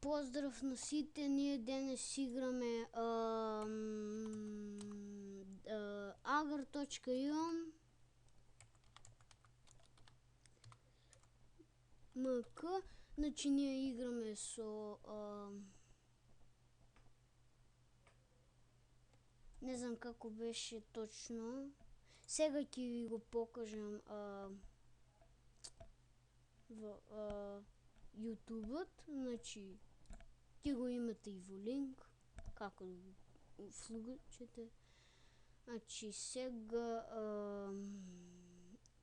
Поздрав на сите, ние денес играме agar.ion МК, значи ние играме со не знам како беше точно. Сега ќе ви го покажам в YouTube-ът, значи ќе го имате и во линк, како да го флугачете. Значи сега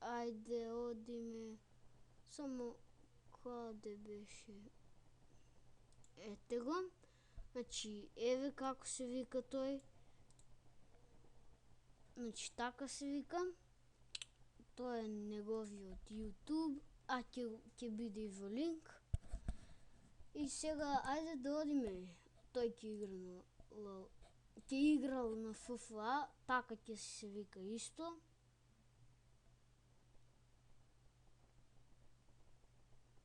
ајде одиме, само каде беше? Ете го. Значи еве како се вика тој. Значи така се вика. Тоа е неговиот YouTube, а ќе биде и во линк. И сега ајде да одиме. Тој ќе игра на LOL. Ќе играл на FIFA, така ќе се вика исто.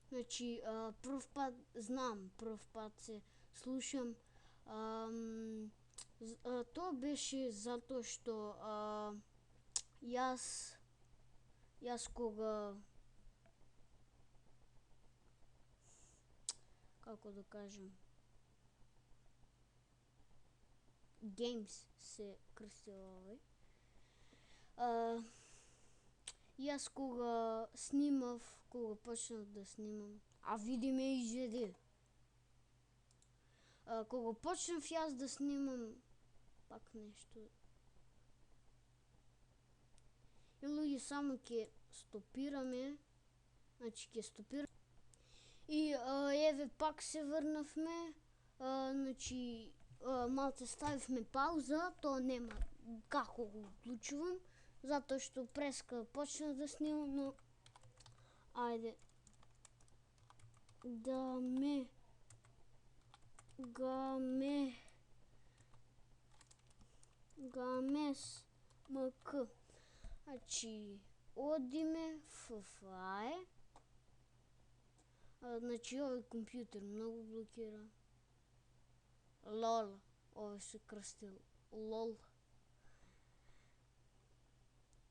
Значи прв пат знам, прв пат се слушам. Тоа беше затоа што јас кога, како да кажем, Games се крстил овој. Јас кога снимав, кога почнав да снимам, а види ме изведе. Кога почнав јас да снимам, пак нешто. И луѓе, само ќе стопираме, значи ќе стопираме. И еве пак се врнавме, значи малце ставивме пауза, тоа нема како го уклучувам, затоа што преска почнав да снимам, но ајде Гамес МК. Значи одиме FIFA. Значи овој компјутер многу блокира. LOL, овој се крстил LOL.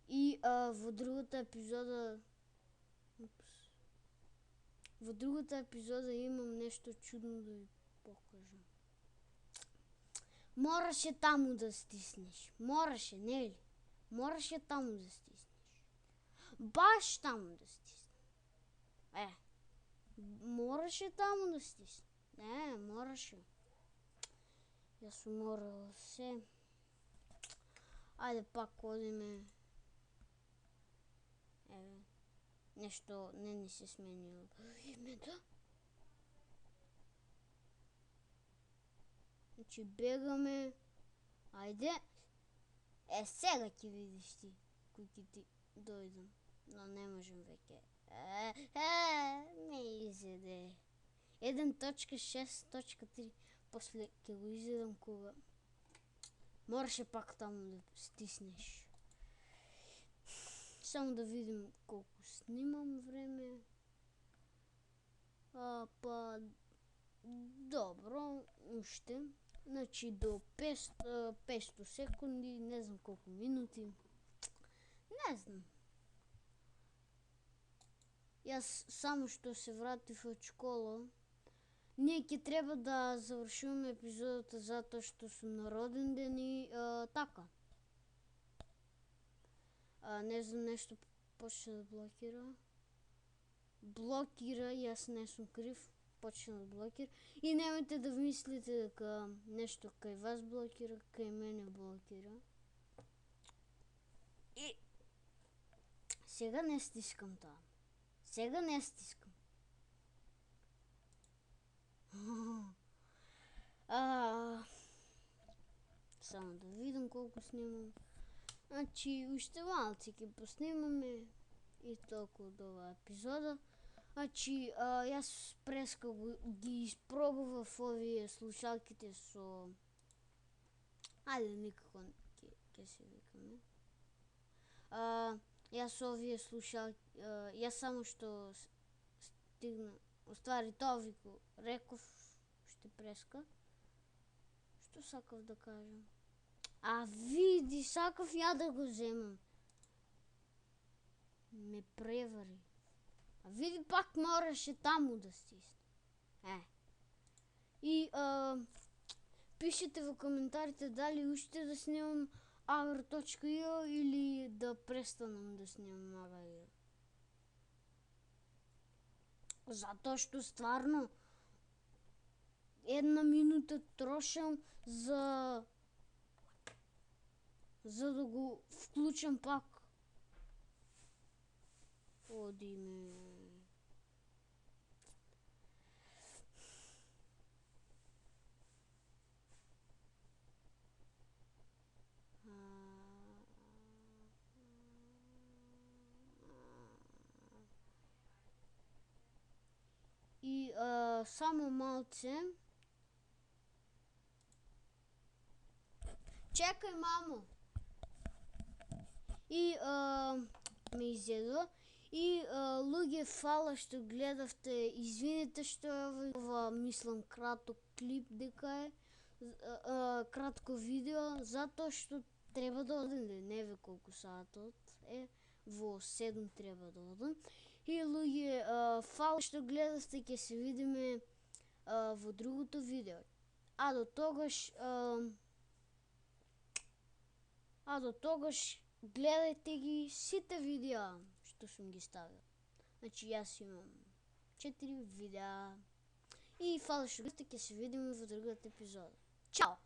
И во другата епизода имам нешто чудно да ви покажам. Мораше таму да стиснеш. Мораше, нели? Мораше таму да стиснеш. Баш таму да стиснеш. Мораше таму да стиснеш. Мораше. Јас сум морала се. Ајде пак одиме. Еве. Нешто не ни се сменило името. Значи бегаме. Ајде. Сега ќе видиш ти кој ќе ти дојдам. Но не можем веќе. Ме изеде. 1.6.3. После ќе го изедам кога. Мораше пак таму да стиснеш. Само да видим колку снимам време. Па добро, уште. Значи до 500 секунди, не знам колку минути. Не знам. Јас само што се вратив од школа. Ние ќе треба да завршуваме епизодата затоа што сум на роден ден и така. Не знам, нешто почна да блокира. Блокира, јас не сум крив, почна да блокира. И немојте да мислите дека нешто кај вас блокира, кај мене блокира. И сега не стискам тоа. Сега не стискам. Само да видам колку снимам. Значи, уште малце ќе поснимаме и толку од оваа епизода. Значи, јас преска ги испробував овие слушалките со... Ајде, никако ќе се викаме. Јас овие слушалки... Јас само што стигна... Оствари тоа ви го реков, ще преска. Що сакав да кажам? А види, сакав я да го вземам. Ме превари. А види, пак мораше таму да стисне. И пишете в коментарите дали уште да снимам Agro.io или да престанам да снимам Agro.io. Затоа што стварно 1 минута трошам за да го вклучам пак. Оди ме. И само малце. Чекай, мамо! И ме изедо. И луѓе, фала што гледавте. Извинете што е ова, мислам, краток клип дека е. Кратко видео, затоа што треба да одам, не ве колку сатот е, во 7 треба да одам. И луѓе, фала што гледавте, ќе се видиме во другото видео. А до тогаш гледајте ги сите видеа што сум ги ставил. Значи јас имам 4 видеа. И фала што гледавте, ќе се видиме во другата епизода. Чао!